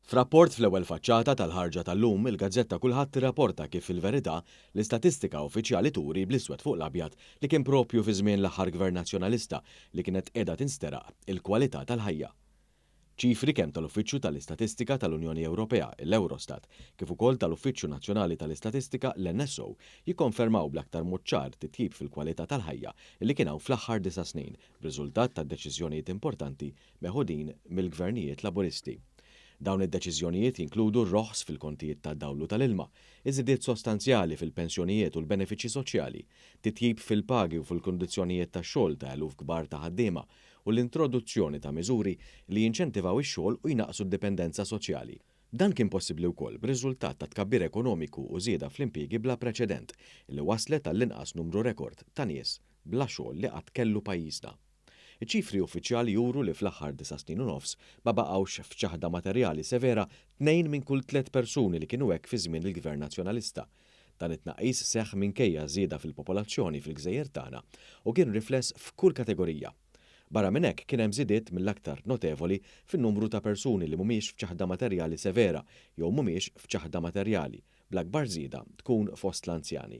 F'rapport fl-ewwel faċċata tal-ħarġa tal-lum, il-Gazzetta Kulħadd tirrapporta kif fil-verità l-istatistika uffiċjali turi bl-iswed fuq l-abjad li kien proprju fi żmien l-aħħar Gvern Nazzjonalista li kienet qiegħda tinsteraq il-kwalità tal-ħajja. Ċifri kemm tal-Uffiċċju tal-Istatistika tal-Unjoni Ewropea, l-Eurostat, kif ukoll tal-Uffiċċju Nazzjonali tal-Istatistika l-NSO jikkonfermaw bl-aktar mod ċar titjib fil-kwalità tal-ħajja li kien hawn fl-aħħar 9 snin b'riżultat ta' deċiżjonijiet importanti meħudin mill-gvernijiet Laburisti. Dawn id-deċiżjonijiet jinkludu r-roħs fil-kontijiet tad-dawlu tal-ilma, iżidiet sostanzjali fil-pensjonijiet u l-benefiċċji soċjali, titjib fil-pagi u fil-kundizzjonijiet tax-xogħol ta' eluf kbar ta' ħaddiema u l-introduzzjoni ta' miżuri li jinċentivaw ix-xogħol u jnaqsu d-dipendenza soċjali. Dan kien possibbli wkoll b'riżultat ta' tkabbir ekonomiku u żieda fl-impjiegi bla preċedent li waslet għall-inqas numru rekord ta' nies bla xogħol li qatt kellu pajjiżna. Iċ-ċifri uffiċjali juru li fl-aħħar 9 snin u nofs ma baqgħux f'ċaħda materjali severa 2 minn kull 3 persuni li kienu hekk fi żmien il-Gvern Nazzjonalista. Dan it-tnaqqis seħħ minkejja żieda fil-popolazzjoni fil-Gżejjer tagħna u kien rifless f'kull kategorija. Barra minn hekk kien hemm żiediet mill-aktar notevoli fin-numru ta' persuni li mhumiex f'ċaħda materjali severa jew mhumiex f'ċaħda materjali, bl-akbar żieda tkun fost l-anzjani.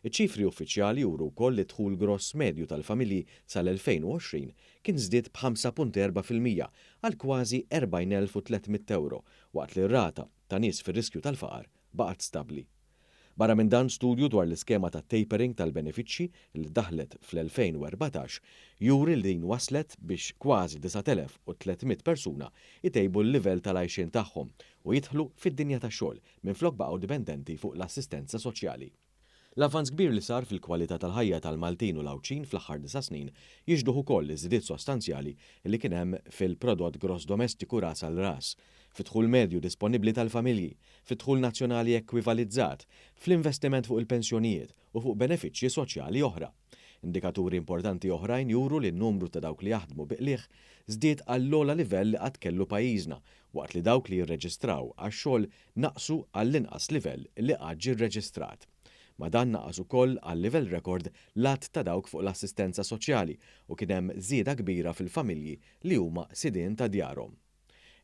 Iċ-ċifri uffiċjali juru wkoll li dħul gross medju tal-familji sal-2020 kien żdied b'5.4% għal kważi 40,300 euro, waqt li r-rata ta' nies fir-riskju tal-faqar baqgħet stabbli. Barra minn dan studju dwar l-iskema ta' tapering tal-benefiċċji li daħlet fl-2014 juri li din waslet biex kważi 9,300 persuna jtejbu l-livell tal-għajxien tagħhom u jidħlu fid-dinja tax-xogħol minflok baqgħu dipendenti fuq l-assistenza soċjali. L-avvanz kbir li sar fil-kwalità tal-ħajja tal-Maltin u l-Awċin fl-aħħar 9 snin jiġduh ukoll iż-żidiet sostanzjali li kien hemm fil-prodott gross domestiku ras għal ras, fid-dħul medju disponibbli tal-familji, fid-dħul nazzjonali ekkwivalizzat, fl-investiment fuq il-pensjonijiet u fuq benefiċċji soċjali oħra. Indikaturi importanti oħrajn juru li n-numru ta' dawk li jaħdmu biqlieħ żdied għall-ogħla livell li qatt kellu pajjiżna, waqt li dawk li jirreġistraw għax-xogħol naqsu għall-inqas livell li qatt ġie rreġistrat. Ma dan naqas ukoll għal-livell rekord lat ta' dawk fuq l-assistenza soċjali u kien hemm żieda kbira fil-familji li huma sidien ta' djarhom.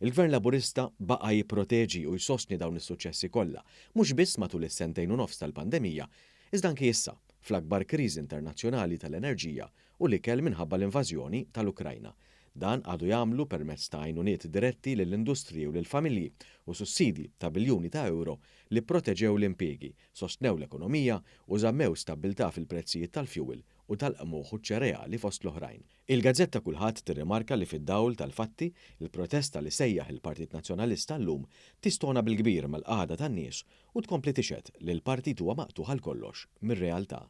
Il-Gvern Laburista baqa' jipproteġi u jsostni dawn is-suċċessi kollha, mhux biss matul is-sentejn u nofs tal-pandemija, iżda anke issa fl-akbar kriżi internazzjonali tal-enerġija u l-ikel minħabba l-invażjoni tal-Ukrajna. Dan għadu jagħmlu permezz ta' għajnuniet diretti lill-industriji u lill-familji u sussidji ta' biljuni ta' euro li proteġew l-impjiegi, sostnew l-ekonomija u żammew stabbiltà fil-prezzijiet tal-fjuwil u tal-qmugħ u ċ-ċereali fost l-oħrajn. Il-Gazzetta Kulħadd tirrimarka li fid-dawl tal-fatti il-protesta li sejjaħ il-Partit Nazzjonalista llum tistona bil-kbir mal-qagħda tan-nies u tkompli tixhed li l-partit huwa maqtuħ għal kollox mir-realtà.